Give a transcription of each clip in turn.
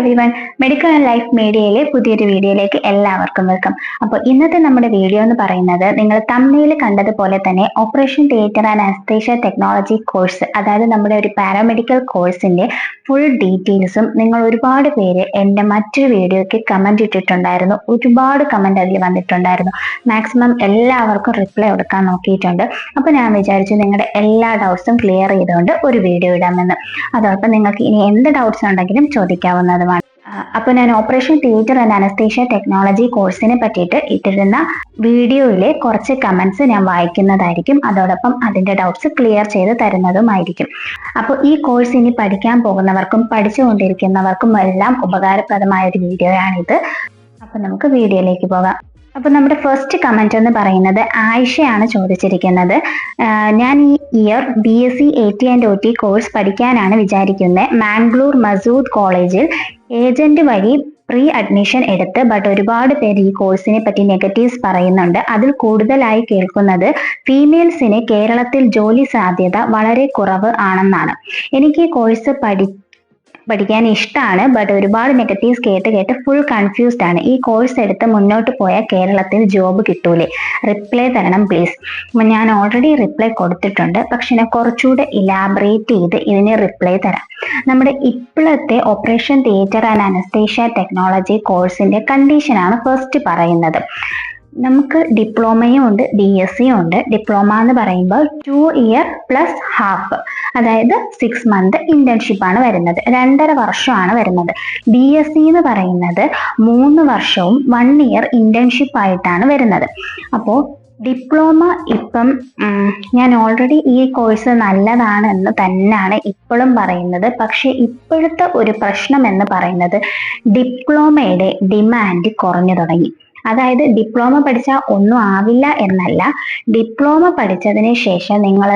Everyone, medical and life മീഡിയയിലെ പുതിയൊരു വീഡിയോയിലേക്ക് എല്ലാവർക്കും വെൽക്കം. അപ്പോൾ ഇന്നത്തെ നമ്മുടെ വീഡിയോ എന്ന് പറയുന്നത് നിങ്ങൾ തമ്മിൽ കണ്ടതുപോലെ തന്നെ operation theatre and anaesthesia technology course, അതായത് നമ്മുടെ ഒരു പാരാമെഡിക്കൽ കോഴ്സിന്റെ ഫുൾ ഡീറ്റെയിൽസും നിങ്ങൾ ഒരുപാട് പേര് എൻ്റെ മറ്റൊരു വീഡിയോയ്ക്ക് കമന്റ് ഇട്ടിട്ടുണ്ടായിരുന്നു. ഒരുപാട് കമന്റ് അതിൽ വന്നിട്ടുണ്ടായിരുന്നു. മാക്സിമം എല്ലാവർക്കും റിപ്ലൈ കൊടുക്കാൻ നോക്കിയിട്ടുണ്ട്. അപ്പോൾ ഞാൻ വിചാരിച്ചു നിങ്ങളുടെ എല്ലാ ഡൗട്ട്സും ക്ലിയർ ചെയ്തുകൊണ്ട് ഒരു വീഡിയോ ഇടാമെന്ന്. അതോടൊപ്പം നിങ്ങൾക്ക് ഇനി എന്ത് ഡൗട്ട്സ് ഉണ്ടെങ്കിലും ചോദിക്കാവുന്നതുമാണ്. അപ്പോൾ ഞാൻ operation theatre and anaesthesia technology കോഴ്സിനെ പറ്റിയിട്ട് ഇട്ടിരുന്ന വീഡിയോയിലെ കുറച്ച് കമന്റ്സ് ഞാൻ വായിക്കുന്നതായിരിക്കും. അതോടൊപ്പം അതിന്റെ ഡൗട്ട്സ് ക്ലിയർ ചെയ്ത് തരുന്നതുമായിരിക്കും. അപ്പോൾ ഈ കോഴ്സ് ഇനി പഠിക്കാൻ പോകുന്നവർക്കും പഠിച്ചുകൊണ്ടിരിക്കുന്നവർക്കും എല്ലാം ഉപകാരപ്രദമായ ഒരു വീഡിയോയാണിത്. അപ്പോൾ നമുക്ക് വീഡിയോയിലേക്ക് പോകാം. അപ്പൊ നമ്മുടെ ഫസ്റ്റ് കമന്റ് എന്ന് പറയുന്നത് ആയിഷയാണ് ചോദിച്ചിരിക്കുന്നത്. ഞാൻ ഈ year BSc AT and OT course പഠിക്കാനാണ് വിചാരിക്കുന്നത്. മാംഗ്ലൂർ മസൂദ് കോളേജിൽ ഏജന്റ് വഴി പ്രീ അഡ്മിഷൻ എടുത്ത്, ബട്ട് ഒരുപാട് പേര് ഈ കോഴ്സിനെ പറ്റി നെഗറ്റീവ്സ് പറയുന്നുണ്ട്. അതിൽ കൂടുതലായി കേൾക്കുന്നത് ഫീമെയിൽസിന് കേരളത്തിൽ ജോലി സാധ്യത വളരെ കുറവ് ആണെന്നാണ്. എനിക്ക് ഈ കോഴ്സ് പഠിക്കാൻ ഇഷ്ടമാണ്, ബട്ട് ഒരുപാട് നെഗറ്റീവ്സ് കേട്ട് ഫുൾ കൺഫ്യൂസ്ഡ് ആണ്. ഈ കോഴ്സ് എടുത്ത് മുന്നോട്ട് പോയാൽ കേരളത്തിൽ ജോബ് കിട്ടൂലേ? റിപ്ലൈ തരണം പ്ലീസ്. ഞാൻ ഓൾറെഡി റിപ്ലൈ കൊടുത്തിട്ടുണ്ട്, പക്ഷെ ഞാൻ കുറച്ചുകൂടെ ഇലാബറേറ്റ് ചെയ്ത് ഇതിന് റിപ്ലൈ തരാം. നമ്മുടെ ഇപ്പോഴത്തെ operation theatre and anaesthesia technology കോഴ്സിന്റെ കണ്ടീഷനാണ് ഫസ്റ്റ് പറയുന്നത്. നമുക്ക് ഡിപ്ലോമയും ഉണ്ട്, BScയും ഉണ്ട്. ഡിപ്ലോമ എന്ന് പറയുമ്പോൾ 2 ഇയർ പ്ലസ് ഹാഫ്, അതായത് 6 മന്ത് ഇന്റേൺഷിപ്പ് ആണ് വരുന്നത്, 2.5 വർഷമാണ് വരുന്നത്. BSc എന്ന് പറയുന്നത് 3 വർഷവും 1 ഇയർ ഇന്റേൺഷിപ്പ് ആയിട്ടാണ് വരുന്നത്. അപ്പോൾ ഡിപ്ലോമ ഇപ്പം ഞാൻ ഓൾറെഡി ഈ കോഴ്സ് നല്ലതാണ് എന്ന് തന്നെയാണ് ഇപ്പോഴും പറയുന്നത്. പക്ഷെ ഇപ്പോഴത്തെ ഒരു പ്രശ്നം എന്ന് പറയുന്നത് ഡിപ്ലോമയുടെ ഡിമാൻഡ് കുറഞ്ഞു തുടങ്ങി. അതായത് ഡിപ്ലോമ പഠിച്ചാൽ ഒന്നും ആവില്ല എന്നല്ല, ഡിപ്ലോമ പഠിച്ചതിന് ശേഷം നിങ്ങൾ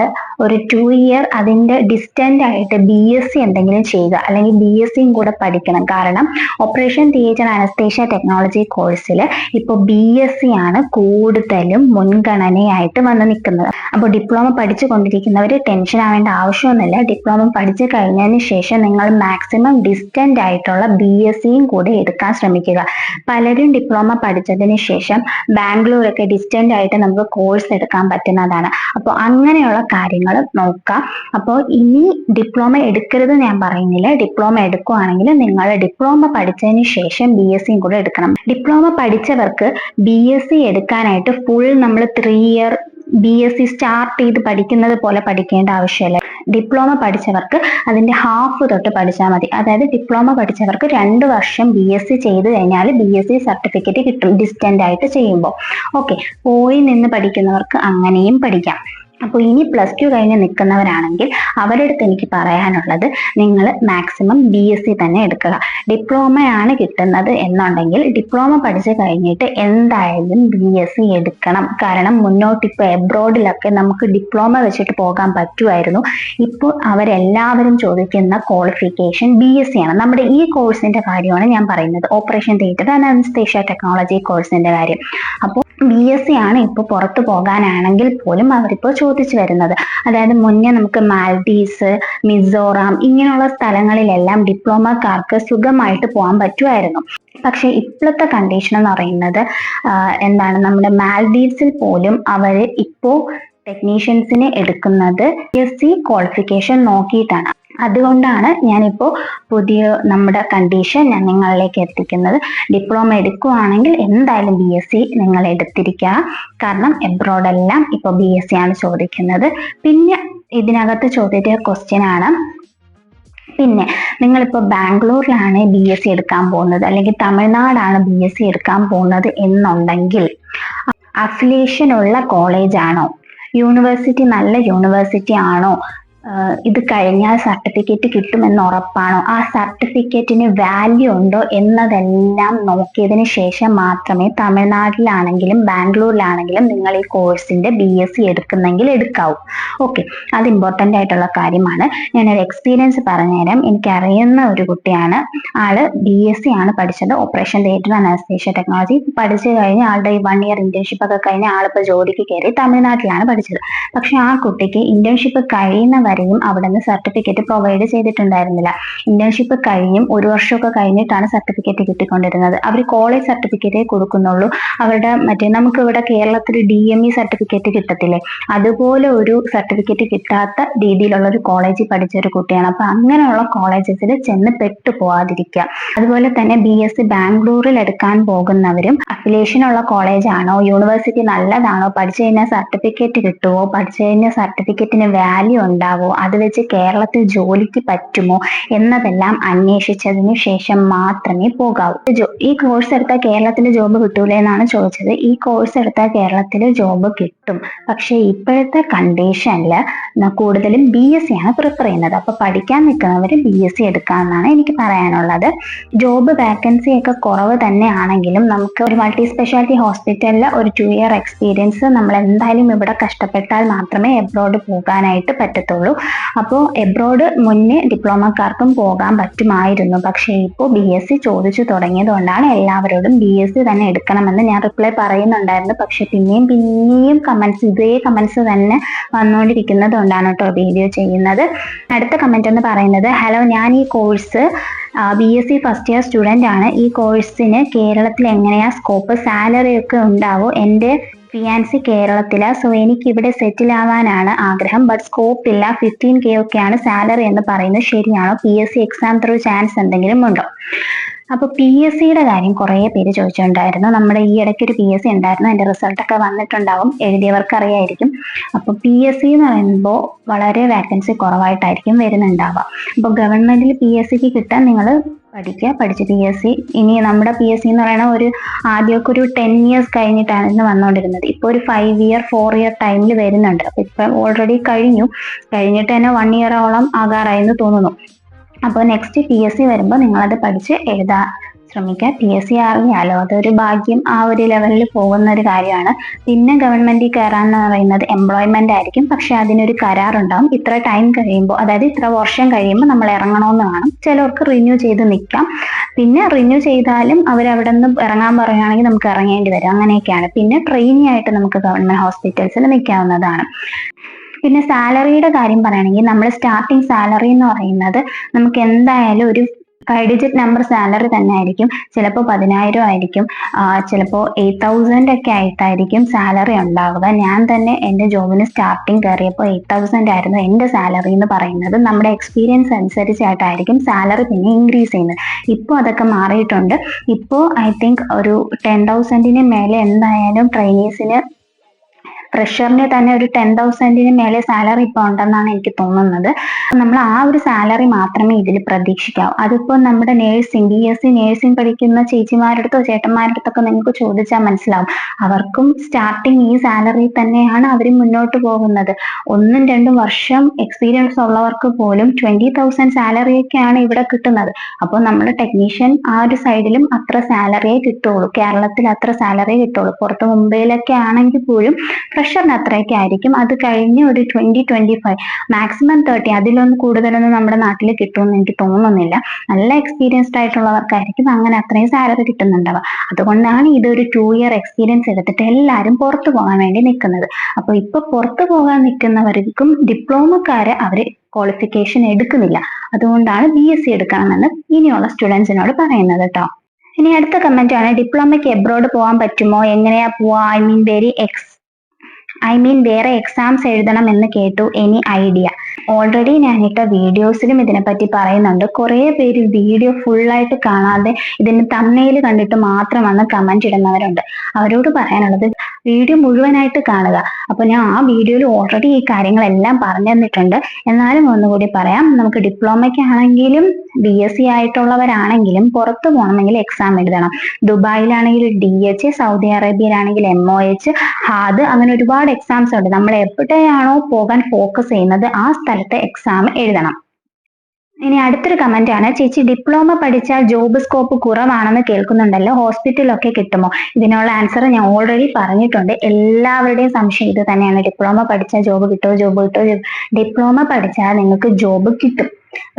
ഒരു 2 ഇയർ അതിൻ്റെ ഡിസ്റ്റന്റ് ആയിട്ട് BSc എന്തെങ്കിലും ചെയ്യുക, അല്ലെങ്കിൽ BScയും കൂടെ പഠിക്കണം. കാരണം ഓപ്പറേഷൻ തിയേറ്റർ അനസ്തേഷ്യ ടെക്നോളജി കോഴ്സിൽ ഇപ്പോൾ BSc ആണ് കൂടുതലും മുൻഗണനയായിട്ട് വന്ന് നിൽക്കുന്നത്. അപ്പോൾ ഡിപ്ലോമ പഠിച്ചു കൊണ്ടിരിക്കുന്നവർ ടെൻഷൻ ആവേണ്ട ആവശ്യമൊന്നുമില്ല. ഡിപ്ലോമ പഠിച്ചു കഴിഞ്ഞതിന് ശേഷം നിങ്ങൾ മാക്സിമം ഡിസ്റ്റന്റ് ആയിട്ടുള്ള BScയും കൂടെ എടുക്കാൻ ശ്രമിക്കുക. പലരും ഡിപ്ലോമ പഠിച്ചതിന് ശേഷം ബാംഗ്ലൂരൊക്കെ ഡിസ്റ്റന്റ് ആയിട്ട് നമുക്ക് കോഴ്സ് എടുക്കാൻ പറ്റുന്നതാണ്. അപ്പോൾ അങ്ങനെയുള്ള കാര്യങ്ങൾ നോക്കാം. അപ്പോൾ ഇനി ഡിപ്ലോമ എടുക്കരുത് ഞാൻ പറയുന്നില്ല. ഡിപ്ലോമ എടുക്കുവാണെങ്കിൽ നിങ്ങൾ ഡിപ്ലോമ പഠിച്ചതിന് ശേഷം BScയും കൂടെ എടുക്കണം. ഡിപ്ലോമ പഠിച്ചവർക്ക് BSc എടുക്കാനായിട്ട് ഫുൾ നമ്മൾ 3 ഇയർ BSc സ്റ്റാർട്ട് ചെയ്ത് പഠിക്കുന്നത് പോലെ പഠിക്കേണ്ട ആവശ്യമില്ല. ഡിപ്ലോമ പഠിച്ചവർക്ക് അതിന്റെ ഹാഫ് തൊട്ട് പഠിച്ചാൽ മതി. അതായത് ഡിപ്ലോമ പഠിച്ചവർക്ക് 2 വർഷം BSc ചെയ്ത് കഴിഞ്ഞാൽ BSc സർട്ടിഫിക്കറ്റ് കിട്ടും ഡിസ്റ്റന്റ് ആയിട്ട് ചെയ്യുമ്പോൾ. ഓക്കെ, പോയി നിന്ന് പഠിക്കുന്നവർക്ക് അങ്ങനെയും പഠിക്കാം. അപ്പോൾ ഇനി +2 കഴിഞ്ഞ് നിൽക്കുന്നവരാണെങ്കിൽ അവരുടെ അടുത്ത് എനിക്ക് പറയാനുള്ളത്, നിങ്ങൾ മാക്സിമം BSc തന്നെ എടുക്കുക. ഡിപ്ലോമയാണ് കിട്ടുന്നത് എന്നുണ്ടെങ്കിൽ ഡിപ്ലോമ പഠിച്ചു കഴിഞ്ഞിട്ട് എന്തായാലും BSc എടുക്കണം. കാരണം മുന്നോട്ട് ഇപ്പോൾ എബ്രോഡിലൊക്കെ നമുക്ക് ഡിപ്ലോമ വെച്ചിട്ട് പോകാൻ പറ്റുമായിരുന്നു. ഇപ്പോൾ അവരെല്ലാവരും ചോദിക്കുന്ന ക്വാളിഫിക്കേഷൻ BSc ആണ്. നമ്മുടെ ഈ കോഴ്സിന്റെ കാര്യമാണ് ഞാൻ പറയുന്നത്, operation theatre and anaesthesia technology കോഴ്സിന്റെ കാര്യം. അപ്പോൾ BSc ആണ് ഇപ്പോൾ പുറത്തു പോകാനാണെങ്കിൽ പോലും അവരിപ്പോൾ ചോദിച്ചു വരുന്നത്. അതായത് മുന്നേ നമുക്ക് മാൽഡീവ്സ്, മിസോറാം ഇങ്ങനെയുള്ള സ്ഥലങ്ങളിലെല്ലാം ഡിപ്ലോമക്കാർക്ക് സുഖമായിട്ട് പോകാൻ പറ്റുമായിരുന്നു. പക്ഷെ ഇപ്പോഴത്തെ കണ്ടീഷൻ എന്ന് പറയുന്നത് എന്താണ്, നമ്മുടെ മാൽഡീവ്സിൽ പോലും അവർ ഇപ്പോൾ ടെക്നീഷ്യൻസിനെ എടുക്കുന്നത് BSc ക്വാളിഫിക്കേഷൻ നോക്കിയിട്ടാണ്. അതുകൊണ്ടാണ് ഞാനിപ്പോൾ പുതിയ നമ്മുടെ കണ്ടീഷൻ ഞാൻ നിങ്ങളിലേക്ക് എത്തിക്കുന്നത്. ഡിപ്ലോമ എടുക്കുകയാണെങ്കിൽ എന്തായാലും BSc നിങ്ങൾ എടുത്തിരിക്കുക. കാരണം എബ്രോഡെല്ലാം ഇപ്പോൾ BSc ആണ് ചോദിക്കുന്നത്. പിന്നെ ഇതിനകത്ത് ചോദ്യത്തിലെ ക്വസ്റ്റ്യൻ ആണ്, പിന്നെ നിങ്ങളിപ്പോൾ ബാംഗ്ലൂരിലാണ് BSc എടുക്കാൻ പോകുന്നത്, അല്ലെങ്കിൽ തമിഴ്നാടാണ് BSc എടുക്കാൻ പോകുന്നത് എന്നുണ്ടെങ്കിൽ അഫിലിയേഷൻ ഉള്ള കോളേജ് ആണോ, യൂണിവേഴ്സിറ്റി നല്ല യൂണിവേഴ്സിറ്റി ആണോ, ഇത് കഴിഞ്ഞാൽ സർട്ടിഫിക്കറ്റ് കിട്ടുമെന്ന് ഉറപ്പാണോ, ആ സർട്ടിഫിക്കറ്റിന് വാല്യൂ ഉണ്ടോ എന്നതെല്ലാം നോക്കിയതിന് ശേഷം മാത്രമേ തമിഴ്നാട്ടിലാണെങ്കിലും ബാംഗ്ലൂരിലാണെങ്കിലും നിങ്ങൾ ഈ കോഴ്സിന്റെ BSc എടുക്കുന്നെങ്കിൽ എടുക്കാവൂ. ഓക്കെ, അത് ഇമ്പോർട്ടൻ്റ് ആയിട്ടുള്ള കാര്യമാണ്. ഞാനൊരു എക്സ്പീരിയൻസ് പറഞ്ഞുതരാം. എനിക്കറിയുന്ന ഒരു കുട്ടിയാണ്, ആള് BSc ആണ് പഠിച്ചത്, operation theatre and anaesthesia technology പഠിച്ചു കഴിഞ്ഞ് ആളുടെ 1 ഇയർ ഇന്റേൺഷിപ്പ് ഒക്കെ കഴിഞ്ഞ് ആളിപ്പോൾ ജോലിക്ക് കയറി തമിഴ്നാട്ടിലാണ് പഠിച്ചത്. പക്ഷെ ആ കുട്ടിക്ക് ഇന്റേൺഷിപ്പ് കഴിയുന്ന വരെയും അവിടെ നിന്ന് സർട്ടിഫിക്കറ്റ് പ്രൊവൈഡ് ചെയ്തിട്ടുണ്ടായിരുന്നില്ല. ഇന്റേൺഷിപ്പ് കഴിഞ്ഞും 1 വർഷമൊക്കെ കഴിഞ്ഞിട്ടാണ് സർട്ടിഫിക്കറ്റ് കിട്ടിക്കൊണ്ടിരുന്നത്. അവർ കോളേജ് സർട്ടിഫിക്കറ്റേ കൊടുക്കുന്നുള്ളൂ. അവരുടെ നമുക്ക് ഇവിടെ കേരളത്തിൽ DME സർട്ടിഫിക്കറ്റ് കിട്ടത്തില്ലേ, അതുപോലെ ഒരു സർട്ടിഫിക്കറ്റ് കിട്ടാത്ത രീതിയിലുള്ള ഒരു കോളേജിൽ പഠിച്ച ഒരു കുട്ടിയാണ്. അപ്പൊ അങ്ങനെയുള്ള കോളേജസിൽ ചെന്ന് പെട്ടു പോവാതിരിക്കുക. അതുപോലെ തന്നെ BSc ബാംഗ്ലൂരിൽ എടുക്കാൻ പോകുന്നവരും അഫിലിയേഷൻ ഉള്ള കോളേജ് ആണോ, യൂണിവേഴ്സിറ്റി നല്ലതാണോ, പഠിച്ചു കഴിഞ്ഞാൽ സർട്ടിഫിക്കറ്റ് കിട്ടുമോ, പഠിച്ചു കഴിഞ്ഞാൽ സർട്ടിഫിക്കറ്റിന് വാല്യൂ ഉണ്ടാവോ, അത് വെച്ച് കേരളത്തിൽ ജോലിക്ക് പറ്റുമോ എന്നതെല്ലാം അന്വേഷിച്ചതിന് ശേഷം മാത്രമേ പോകാവൂ. ഈ കോഴ്സ് എടുത്താൽ കേരളത്തിൽ ജോബ് കിട്ടൂലേ എന്നാണ് ചോദിച്ചത്. ഈ കോഴ്സ് എടുത്താൽ കേരളത്തിൽ ജോബ് കിട്ടും. പക്ഷെ ഇപ്പോഴത്തെ കണ്ടീഷനില് കൂടുതലും BSc ആണ് പ്രിഫർ ചെയ്യുന്നത്. അപ്പൊ പഠിക്കാൻ നിൽക്കുന്നവർ BSc എടുക്കാമെന്നാണ് എനിക്ക് പറയാനുള്ളത്. ജോബ് വാക്കൻസി ഒക്കെ കുറവ് തന്നെയാണെങ്കിലും നമുക്ക് ഒരു മൾട്ടി സ്പെഷ്യാലിറ്റി ഹോസ്പിറ്റലിൽ ഒരു 2 ഇയർ എക്സ്പീരിയൻസ് നമ്മൾ എന്തായാലും ഇവിടെ കഷ്ടപ്പെട്ടാൽ മാത്രമേ എബ്രോഡ് പോകാനായിട്ട് പറ്റത്തുള്ളൂ. അപ്പോൾ എബ്രോഡ് മുന്നേ ഡിപ്ലോമക്കാർക്കും പോകാൻ പറ്റുമായിരുന്നു. പക്ഷേ ഇപ്പോൾ BSc ചോദിച്ചു തുടങ്ങിയത് കൊണ്ടാണ് എല്ലാവരോടും BSc തന്നെ എടുക്കണമെന്ന് ഞാൻ റിപ്ലൈ പറയുന്നുണ്ടായിരുന്നു. പക്ഷെ പിന്നെയും ഇതേ കമന്റ്സ് തന്നെ വന്നുകൊണ്ടിരിക്കുന്നത് കൊണ്ടാണ് കേട്ടോ വീഡിയോ ചെയ്യുന്നത്. അടുത്ത കമന്റ് എന്ന് പറയുന്നത്, ഹലോ, ഞാൻ ഈ course BSc first year student ആണ്. ഈ കോഴ്സിന് കേരളത്തിൽ എങ്ങനെയാ സ്കോപ്പ്, സാലറി ഒക്കെ ഉണ്ടാവോ? എൻ്റെ ഫിയാൻസി കേരളത്തിലാ, സോ എനിക്ക് ഇവിടെ സെറ്റിൽ ആവാനാണ് ആഗ്രഹം. ബട്ട് സ്കോപ്പ് ഇല്ല, 15K ഒക്കെയാണ് സാലറി എന്ന് പറയുന്നത് ശരിയാണോ? PSc എക്സാം ത്രൂ ചാൻസ് എന്തെങ്കിലും ഉണ്ടോ? അപ്പൊ PSCയുടെ കാര്യം കുറെ പേര് ചോദിച്ചിട്ടുണ്ടായിരുന്നു. നമ്മുടെ ഈ ഇടയ്ക്ക് ഒരു PSC ഉണ്ടായിരുന്നു, അതിന്റെ റിസൾട്ട് ഒക്കെ വന്നിട്ടുണ്ടാവും, എഴുതിയവർക്ക് അറിയായിരിക്കും. അപ്പൊ PSC എന്ന് പറയുമ്പോൾ വളരെ വാക്കൻസി കുറവായിട്ടായിരിക്കും വരുന്നുണ്ടാവുക. അപ്പൊ ഗവൺമെന്റിൽ PSCക്ക് കിട്ടാൻ നിങ്ങൾ പഠിച്ച് PSC, ഇനി നമ്മുടെ PSC എന്ന് പറയുന്ന ആദ്യമൊക്കെ ഒരു 10 years കഴിഞ്ഞിട്ടാണ് ഇന്ന് വന്നുകൊണ്ടിരുന്നത്. ഇപ്പൊ ഒരു 5 year 4 year ടൈമിൽ വരുന്നുണ്ട്. അപ്പൊ ഇപ്പൊ ഓൾറെഡി കഴിഞ്ഞിട്ട് തന്നെ 1 year ആകാറായെന്ന് തോന്നുന്നു. അപ്പോൾ നെക്സ്റ്റ് PSC വരുമ്പോൾ നിങ്ങളത് പഠിച്ച് എഴുതാൻ ശ്രമിക്കുക. PSC അറിയാലോ, അതൊരു ഭാഗ്യം, ആ ഒരു ലെവലിൽ പോകുന്ന ഒരു കാര്യമാണ്. പിന്നെ ഗവൺമെന്റിൽ കയറാന്ന് പറയുന്നത് എംപ്ലോയ്മെന്റ് ആയിരിക്കും. പക്ഷെ അതിനൊരു കരാറുണ്ടാവും. ഇത്ര ടൈം കഴിയുമ്പോൾ, അതായത് ഇത്ര വർഷം കഴിയുമ്പോൾ നമ്മൾ ഇറങ്ങണമെന്ന് കാണും. ചിലർക്ക് റിന്യൂ ചെയ്ത് നിൽക്കാം. പിന്നെ റിന്യൂ ചെയ്താലും അവരവിടെ നിന്ന് ഇറങ്ങാൻ പറയുകയാണെങ്കിൽ നമുക്ക് ഇറങ്ങേണ്ടി വരും. അങ്ങനെയൊക്കെയാണ്. പിന്നെ ട്രെയിനി ആയിട്ട് നമുക്ക് ഗവൺമെന്റ് ഹോസ്പിറ്റൽസിൽ നിൽക്കാവുന്നതാണ്. പിന്നെ സാലറിയുടെ കാര്യം പറയുകയാണെങ്കിൽ നമ്മൾ സ്റ്റാർട്ടിങ് സാലറി എന്ന് പറയുന്നത് നമുക്ക് എന്തായാലും ഒരു 5 digit നമ്പർ സാലറി തന്നെ ആയിരിക്കും. ചിലപ്പോൾ 10,000 ആയിരിക്കും, ചിലപ്പോൾ 8,000 ഒക്കെ ആയിട്ടായിരിക്കും സാലറി ഉണ്ടാവുക. ഞാൻ തന്നെ എൻ്റെ ജോബിന് സ്റ്റാർട്ടിങ് കയറിയപ്പോൾ 8,000 ആയിരുന്നു എൻ്റെ സാലറി എന്ന് പറയുന്നത്. നമ്മുടെ എക്സ്പീരിയൻസ് അനുസരിച്ചായിട്ടായിരിക്കും സാലറി പിന്നെ ഇൻക്രീസ് ചെയ്യുന്നത്. ഇപ്പോൾ അതൊക്കെ മാറിയിട്ടുണ്ട്. ഇപ്പോൾ ഐ തിങ്ക് ഒരു 10,000-ന് മേലെ എന്തായാലും ട്രെയിനീസിന്, ഫ്രഷറിന് തന്നെ ഒരു 10,000-ന് മേലെ സാലറി ഇപ്പോൾ ഉണ്ടെന്നാണ് എനിക്ക് തോന്നുന്നത്. നമ്മൾ ആ ഒരു സാലറി മാത്രമേ ഇതിൽ പ്രതീക്ഷിക്കാവൂ. അതിപ്പോൾ നമ്മുടെ BSc നേഴ്സിംഗ് പഠിക്കുന്ന ചേച്ചിമാരടുത്തോ ചേട്ടന്മാരടുത്തൊക്കെ നിങ്ങൾക്ക് ചോദിച്ചാൽ മനസ്സിലാവും. അവർക്കും സ്റ്റാർട്ടിങ് ഈ സാലറി തന്നെയാണ് അവർ മുന്നോട്ട് പോകുന്നത്. 1-2 വർഷം എക്സ്പീരിയൻസ് ഉള്ളവർക്ക് പോലും 20,000 സാലറിയൊക്കെയാണ് ഇവിടെ കിട്ടുന്നത്. അപ്പോൾ നമ്മുടെ ടെക്നീഷ്യൻ ആ ഒരു സൈഡിലും അത്ര സാലറിയെ കിട്ടുള്ളൂ. കേരളത്തിൽ അത്ര സാലറിയെ കിട്ടുള്ളൂ. പുറത്ത് മുംബൈയിലൊക്കെ ആണെങ്കിൽ പോലും ഫ്രഷറിന് അത്രയൊക്കെ ആയിരിക്കും. അത് കഴിഞ്ഞ് ഒരു 20-25, മാക്സിമം 30, അതിലൊന്നും കൂടുതലൊന്നും നമ്മുടെ നാട്ടിൽ കിട്ടുമെന്ന് എനിക്ക് തോന്നുന്നില്ല. നല്ല എക്സ്പീരിയൻസ്ഡ് ആയിട്ടുള്ളവർക്കായിരിക്കും അങ്ങനെ അത്രയും സാലറി കിട്ടുന്നുണ്ടാവുക. അതുകൊണ്ടാണ് ഇതൊരു 2 year എക്സ്പീരിയൻസ് എടുത്തിട്ട് എല്ലാവരും പുറത്തു പോകാൻ വേണ്ടി നിൽക്കുന്നത്. അപ്പൊ ഇപ്പൊ പുറത്തു പോകാൻ നിൽക്കുന്നവർക്കും ഡിപ്ലോമക്കാരെ അവര് ക്വാളിഫിക്കേഷൻ എടുക്കുന്നില്ല. അതുകൊണ്ടാണ് BSc എടുക്കണമെന്ന് ഇനിയുള്ള സ്റ്റുഡൻസിനോട് പറയുന്നത് കേട്ടോ. ഇനി അടുത്ത കമന്റ് ആണ്, ഡിപ്ലോമയ്ക്ക് എബ്രോഡ് പോകാൻ പറ്റുമോ, എങ്ങനെയാ പോവാ, ഐ മീൻ വേറെ എക്സാംസ് എഴുതണം എന്ന് കേട്ടു, എനി ഐഡിയ? ഓൾറെഡി ഞാനിട്ട വീഡിയോസിലും ഇതിനെപ്പറ്റി പറയുന്നുണ്ട്. കുറേ പേര് വീഡിയോ ഫുള്ളായിട്ട് കാണാതെ ഇതിന് തമ്നെയിൽ കണ്ടിട്ട് മാത്രം വന്ന് കമന്റ് ഇടുന്നവരുണ്ട്. അവരോട് പറയാനുള്ളത്, വീഡിയോ മുഴുവനായിട്ട് കാണുക. അപ്പൊ ഞാൻ ആ വീഡിയോയിൽ ഓൾറെഡി ഈ കാര്യങ്ങളെല്ലാം പറഞ്ഞു തന്നിട്ടുണ്ട്. എന്നാലും ഒന്നുകൂടി പറയാം. നമുക്ക് ഡിപ്ലോമയ്ക്കാണെങ്കിലും BSc ആയിട്ടുള്ളവരാണെങ്കിലും പുറത്തു പോകണമെങ്കിൽ എക്സാം എഴുതണം. ദുബായിലാണെങ്കിൽ DH, സൗദി അറേബ്യയിലാണെങ്കിൽ MOH, HAD, അങ്ങനെ ഒരുപാട് എക്സാംസ് ഉണ്ട്. നമ്മൾ എവിടെയാണോ പോകാൻ ഫോക്കസ് ചെയ്യുന്നത് ആ സ്ഥലത്തെ എക്സാം എഴുതണം. ഇനി അടുത്തൊരു കമന്റ് ആണ്, ചേച്ചി ഡിപ്ലോമ പഠിച്ചാൽ ജോബ് സ്കോപ്പ് കുറവാണെന്ന് കേൾക്കുന്നുണ്ടല്ലോ, ഹോസ്പിറ്റലൊക്കെ കിട്ടുമോ? ഇതിനുള്ള ആൻസർ ഞാൻ ഓൾറെഡി പറഞ്ഞിട്ടുണ്ട്. എല്ലാവരുടെയും സംശയം ഇത് തന്നെയാണ്, ഡിപ്ലോമ പഠിച്ചാൽ ജോബ് കിട്ടുമോ? ഡിപ്ലോമ പഠിച്ചാൽ നിങ്ങൾക്ക് ജോബ് കിട്ടും.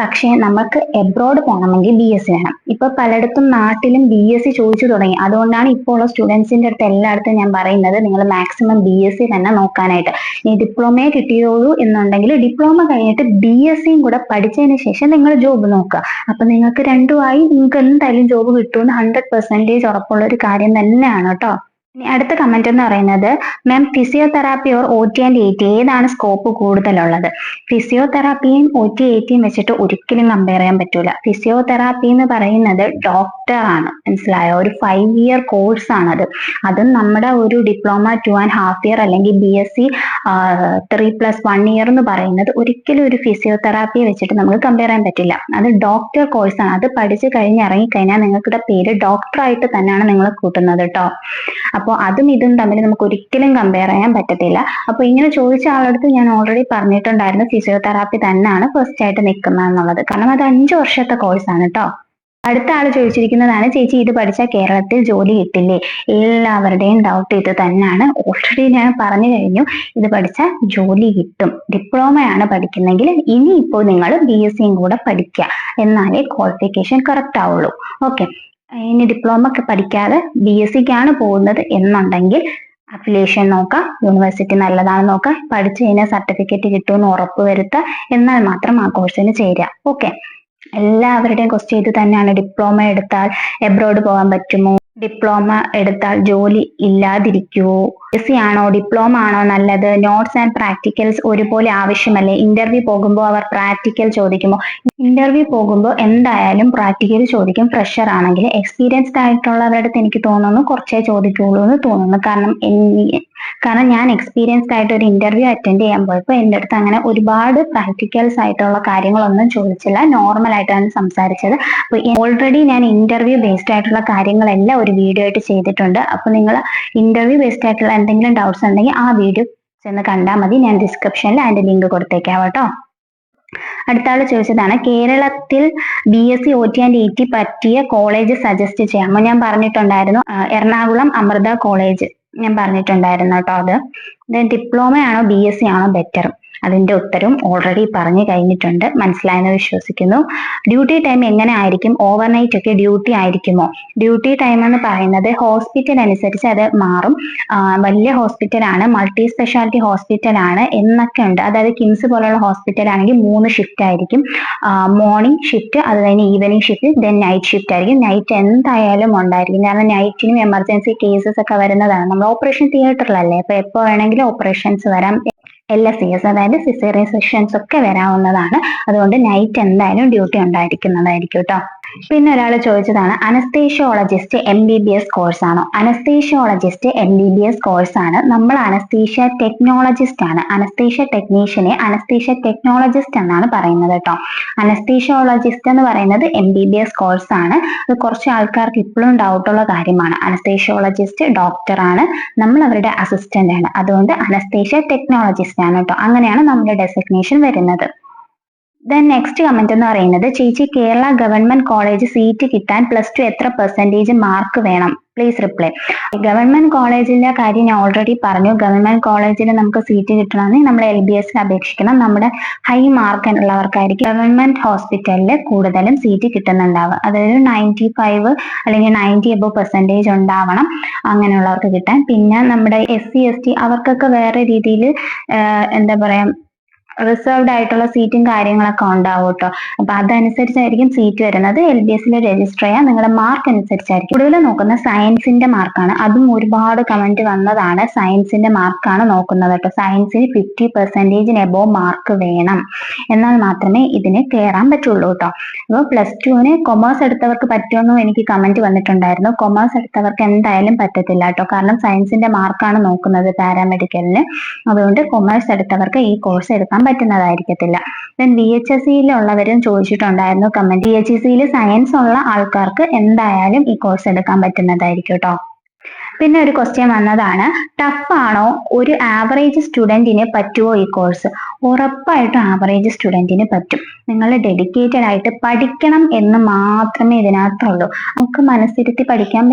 പക്ഷേ നമുക്ക് എബ്രോഡ് പോകണമെങ്കിൽ BSc വേണം. ഇപ്പൊ പലയിടത്തും നാട്ടിലും BSc ചോദിച്ചു തുടങ്ങി. അതുകൊണ്ടാണ് ഇപ്പോൾ ഉള്ള സ്റ്റുഡൻസിന്റെ അടുത്ത് എല്ലായിടത്തും ഞാൻ പറയുന്നത് നിങ്ങൾ മാക്സിമം BSc തന്നെ നോക്കാനായിട്ട്. ഇനി ഡിപ്ലോമയെ കിട്ടിയുള്ളൂ എന്നുണ്ടെങ്കിൽ ഡിപ്ലോമ കഴിഞ്ഞിട്ട് BScയും കൂടെ പഠിച്ചതിന് ശേഷം നിങ്ങൾ ജോബ് നോക്കുക. അപ്പൊ നിങ്ങൾക്ക് രണ്ടുമായി നിങ്ങൾക്ക് എന്തായാലും ജോബ് കിട്ടുമെന്ന് 100% ഉറപ്പുള്ള ഒരു കാര്യം തന്നെയാണ് കേട്ടോ. ഇനി അടുത്ത കമന്റ് എന്ന് പറയുന്നത് ma'am physiotherapy or OT and AT ഏതാണ് സ്കോപ്പ് കൂടുതലുള്ളത്? ഫിസിയോതെറാപ്പിയും OT ATയും വെച്ചിട്ട് ഒരിക്കലും കമ്പയർ ചെയ്യാൻ പറ്റൂല. ഫിസിയോതെറാപ്പി എന്ന് പറയുന്നത് ഡോക്ടർ ആണ്, മനസ്സിലായോ? ഒരു 5 year കോഴ്സ് ആണത്. അതും നമ്മുടെ ഒരു ഡിപ്ലോമ 2.5 year അല്ലെങ്കിൽ BSc 3+1 year എന്ന് പറയുന്നത് ഒരിക്കലും ഒരു ഫിസിയോതെറാപ്പിയെ വെച്ചിട്ട് നമുക്ക് കമ്പയർ ചെയ്യാൻ പറ്റില്ല. അത് ഡോക്ടർ കോഴ്സ് ആണ്. അത് പഠിച്ചു കഴിഞ്ഞ് ഇറങ്ങിക്കഴിഞ്ഞാൽ നിങ്ങൾക്കിടെ പേര് ഡോക്ടർ ആയിട്ട് തന്നെയാണ് നിങ്ങൾ കൂട്ടുന്നത് കേട്ടോ. അപ്പോൾ അതും ഇതും തമ്മിൽ നമുക്ക് ഒരിക്കലും കമ്പയർ ചെയ്യാൻ പറ്റത്തില്ല. അപ്പോൾ ഇങ്ങനെ ചോദിച്ച ആളടുത്ത് ഞാൻ ഓൾറെഡി പറഞ്ഞിട്ടുണ്ടായിരുന്നു ഫിസിയോതെറാപ്പി തന്നെയാണ് ഫസ്റ്റ് ആയിട്ട് നിൽക്കുന്നത് എന്നുള്ളത്. കാരണം അത് 5 വർഷത്തെ കോഴ്സാണ് കേട്ടോ. അടുത്ത ആൾ ചോദിച്ചിരിക്കുന്നതാണ്, ചേച്ചി ഇത് പഠിച്ചാൽ കേരളത്തിൽ ജോലി കിട്ടില്ലേ? എല്ലാവരുടെയും ഡൗട്ട് ഇത് തന്നെയാണ്. ഓൾറെഡി ഞാൻ പറഞ്ഞു കഴിഞ്ഞു, ഇത് പഠിച്ചാൽ ജോലി കിട്ടും. ഡിപ്ലോമയാണ് പഠിക്കുന്നെങ്കിൽ ഇനിയിപ്പോൾ നിങ്ങൾ BScയും കൂടെ പഠിക്കുക, എന്നാലേ ക്വാളിഫിക്കേഷൻ കറക്റ്റ് ആവുള്ളൂ. ഓക്കെ, ഇനി ഡിപ്ലോമ ഒക്കെ പഠിക്കാതെ BScക്കാണ് പോകുന്നത് എന്നുണ്ടെങ്കിൽ അഫിലിയേഷൻ നോക്കാം, യൂണിവേഴ്സിറ്റി നല്ലതാണെന്ന് നോക്കാം, പഠിച്ചു കഴിഞ്ഞാൽ സർട്ടിഫിക്കറ്റ് കിട്ടുമെന്ന് ഉറപ്പ് വരുത്തുക, എന്നാൽ മാത്രം ആ കോഴ്സിന് ചേരുക. ഓക്കെ, എല്ലാവരുടെയും ക്വസ്റ്റ്യൻ ഇത് തന്നെയാണ്. ഡിപ്ലോമ എടുത്താൽ എബ്രോഡ് പോകാൻ പറ്റുമോ? ഡിപ്ലോമ എടുത്താൽ ജോലി ഇല്ലാതിരിക്കുമോ? BSc ആണോ ഡിപ്ലോമ ആണോ നല്ലത്? നോട്ട്സ് ആൻഡ് പ്രാക്ടിക്കൽസ് ഒരുപോലെ ആവശ്യമല്ലേ? ഇന്റർവ്യൂ പോകുമ്പോൾ അവർ പ്രാക്ടിക്കൽ ചോദിക്കുമോ? ഇന്റർവ്യൂ പോകുമ്പോൾ എന്തായാലും പ്രാക്ടിക്കൽ ചോദിക്കും. ഫ്രഷർ ആണെങ്കിൽ എക്സ്പീരിയൻസ്ഡ് ആയിട്ടുള്ളവരുടെ അടുത്ത് എനിക്ക് തോന്നുന്നു കുറച്ചേ ചോദിക്കുള്ളൂ എന്ന് തോന്നുന്നു. കാരണം ഞാൻ എക്സ്പീരിയൻസ്ഡ് ആയിട്ട് ഒരു ഇന്റർവ്യൂ അറ്റൻഡ് ചെയ്യാൻ പോയപ്പോൾ എൻ്റെ അടുത്ത് അങ്ങനെ ഒരുപാട് പ്രാക്ടിക്കൽസ് ആയിട്ടുള്ള കാര്യങ്ങളൊന്നും ചോദിച്ചില്ല. നോർമൽ ആയിട്ടാണ് സംസാരിച്ചത്. അപ്പോൾ ഓൾറെഡി ഞാൻ ഇന്റർവ്യൂ ബേസ്ഡ് ആയിട്ടുള്ള കാര്യങ്ങളെല്ലാം ഒരു വീഡിയോ ആയിട്ട് ചെയ്തിട്ടുണ്ട്. അപ്പോൾ നിങ്ങൾ ഇന്റർവ്യൂ ബേസ്ഡ് ആയിട്ടുള്ള എന്തെങ്കിലും ഡൗട്ട്സ് ഉണ്ടെങ്കിൽ ആ വീഡിയോ ചെന്ന് കണ്ടാൽ മതി. ഞാൻ ഡിസ്ക്രിപ്ഷനിൽ അതിന്റെ ലിങ്ക് കൊടുത്തേക്കാം കേട്ടോ. അടുത്ത ആൾ ചോദിച്ചതാണ്, കേരളത്തിൽ BSc OT ആൻഡ് AT പറ്റിയ കോളേജ് സജസ്റ്റ് ചെയ്യാമോ? ഞാൻ പറഞ്ഞിട്ടുണ്ടായിരുന്നു എറണാകുളം അമൃത കോളേജ് ഞാൻ പറഞ്ഞിട്ടുണ്ടായിരുന്നു കേട്ടോ. അത് ഡിപ്ലോമ ആണോ BSc ആണോ ബെറ്റർ? അതിന്റെ ഉത്തരവും ഓൾറെഡി പറഞ്ഞു കഴിഞ്ഞിട്ടുണ്ട്. മനസ്സിലായെന്ന് വിശ്വസിക്കുന്നു. ഡ്യൂട്ടി ടൈം എങ്ങനെ ആയിരിക്കും? ഓവർനൈറ്റ് ഒക്കെ ഡ്യൂട്ടി ആയിരിക്കുമോ? ഡ്യൂട്ടി ടൈം എന്ന് പറയുന്നത് ഹോസ്പിറ്റൽ അനുസരിച്ച് അത് മാറും. വലിയ ഹോസ്പിറ്റലാണ്, മൾട്ടി സ്പെഷ്യാലിറ്റി ഹോസ്പിറ്റലാണ് എന്നൊക്കെ ഉണ്ട്. അതായത് കിംസ് പോലുള്ള ഹോസ്പിറ്റൽ ആണെങ്കിൽ 3 ഷിഫ്റ്റ് ആയിരിക്കും. മോർണിംഗ് ഷിഫ്റ്റ്, അത് കഴിഞ്ഞ് evening shift, then night shift ആയിരിക്കും. നൈറ്റ് എന്തായാലും ഉണ്ടായിരിക്കും. കാരണം നൈറ്റിനും എമർജൻസി കേസസ് ഒക്കെ വരുന്നതാണ്. നമ്മൾ ഓപ്പറേഷൻ തിയേറ്ററിലല്ലേ, അപ്പൊ എപ്പോ വേണമെങ്കിലും ഓപ്പറേഷൻസ് വരാം. LSCS അതായത് സിസേറിയൻ സെക്ഷൻസ് ഒക്കെ വരാവുന്നതാണ്. അതുകൊണ്ട് നൈറ്റ് എന്തായാലും ഡ്യൂട്ടി ഉണ്ടായിരിക്കുന്നതായിരിക്കും കേട്ടോ. പിന്നെ ഒരാൾ ചോദിച്ചതാണ്, അനസ്തേഷ്യോളജിസ്റ്റ് MBBS കോഴ്സ് ആണോ? അനസ്തേഷ്യോളജിസ്റ്റ് MBBS കോഴ്സ് ആണ്. നമ്മൾ അനസ്തീഷ്യ ടെക്നോളജിസ്റ്റ് ആണ്. അനസ്തേഷ്യ ടെക്നീഷ്യനെ അനസ്തേഷ്യ ടെക്നോളജിസ്റ്റ് എന്നാണ് പറയുന്നത് കേട്ടോ. അനസ്തേഷ്യോളജിസ്റ്റ് എന്ന് പറയുന്നത് MBBS കോഴ്സ് ആണ്. അത് കുറച്ച് ആൾക്കാർക്ക് ഇപ്പോഴും ഡൗട്ടുള്ള കാര്യമാണ്. അനസ്തേഷ്യോളജിസ്റ്റ് ഡോക്ടർ ആണ്, നമ്മൾ അവരുടെ അസിസ്റ്റന്റ് ആണ്. അതുകൊണ്ട് അനസ്തേഷ്യ ടെക്നോളജിസ്റ്റ് ആണ് കേട്ടോ. അങ്ങനെയാണ് നമ്മുടെ ഡെസിഗ്നേഷൻ വരുന്നത്. ദെൻ നെക്സ്റ്റ് കമന്റ് എന്ന് പറയുന്നത്, ചേച്ചി കേരള ഗവൺമെന്റ് കോളേജ് സീറ്റ് കിട്ടാൻ +2 എത്ര % മാർക്ക് വേണം? Please reply. ഗവൺമെന്റ് കോളേജിന്റെ കാര്യം ഞാൻ ഓൾറെഡി പറഞ്ഞു. ഗവൺമെന്റ് കോളേജിൽ നമുക്ക് സീറ്റ് കിട്ടണമെങ്കിൽ നമ്മൾ LBS അപേക്ഷിക്കണം. നമ്മുടെ ഹൈ മാർക്ക് ഉള്ളവർക്കായിരിക്കും ഗവൺമെന്റ് ഹോസ്പിറ്റലിൽ കൂടുതലും സീറ്റ് കിട്ടുന്നുണ്ടാവുക. അതായത് 95 അല്ലെങ്കിൽ 90 above% ഉണ്ടാവണം അങ്ങനെയുള്ളവർക്ക് കിട്ടാൻ. പിന്നെ നമ്മുടെ SC ST അവർക്കൊക്കെ വേറെ രീതിയിൽ എന്താ പറയാ റിസർവ്ഡ് ആയിട്ടുള്ള സീറ്റും കാര്യങ്ങളൊക്കെ ഉണ്ടാവും കേട്ടോ. അപ്പൊ അതനുസരിച്ചായിരിക്കും സീറ്റ് വരുന്നത്. LBSൽ രജിസ്റ്റർ ചെയ്യാൻ നിങ്ങളുടെ മാർക്ക് അനുസരിച്ചായിരിക്കും. കൂടുതൽ നോക്കുന്ന സയൻസിന്റെ മാർക്കാണ്. അതും ഒരുപാട് കമന്റ് വന്നതാണ്. സയൻസിന്റെ മാർക്കാണ് നോക്കുന്നത് കേട്ടോ. സയൻസിന് 50% എബോവ് മാർക്ക് വേണം, എന്നാൽ മാത്രമേ ഇതിന് കയറാൻ പറ്റുള്ളൂ കേട്ടോ. അപ്പോൾ +2 കൊമേഴ്സ് എടുത്തവർക്ക് പറ്റുമെന്നും എനിക്ക് കമന്റ് വന്നിട്ടുണ്ടായിരുന്നു. കൊമേഴ്സ് എടുത്തവർക്ക് എന്തായാലും പറ്റത്തില്ല കേട്ടോ. കാരണം സയൻസിന്റെ മാർക്കാണ് നോക്കുന്നത് പാരാമെഡിക്കലിന്. അതുകൊണ്ട് കൊമേഴ്സ് എടുത്തവർക്ക് ഈ കോഴ്സ് എടുക്കാൻ പറ്റുന്നതായിരിക്കത്തില്ല. ദെൻ VHSCയിലുള്ളവരും ചോദിച്ചിട്ടുണ്ടായിരുന്നു കമന്റ്. VHSCയിൽ സയൻസ് ഉള്ള ആൾക്കാർക്ക് എന്തായാലും ഈ കോഴ്സ് എടുക്കാൻ പറ്റുന്നതായിരിക്കും കേട്ടോ. പിന്നെ ഒരു ക്വസ്റ്റ്യൻ വന്നതാണ്, ടഫ് ആണോ? ഒരു ആവറേജ് സ്റ്റുഡന്റിന് പറ്റുമോ ഈ കോഴ്സ്? ഉറപ്പായിട്ടും ആവറേജ് സ്റ്റുഡന്റിന് പറ്റും. നിങ്ങൾ ഡെഡിക്കേറ്റഡ് ആയിട്ട് പഠിക്കണം എന്ന് മാത്രമേ ഇതിനകത്തുള്ളൂ. നമുക്ക് മനസ്സിരുത്തി പഠിക്കാൻ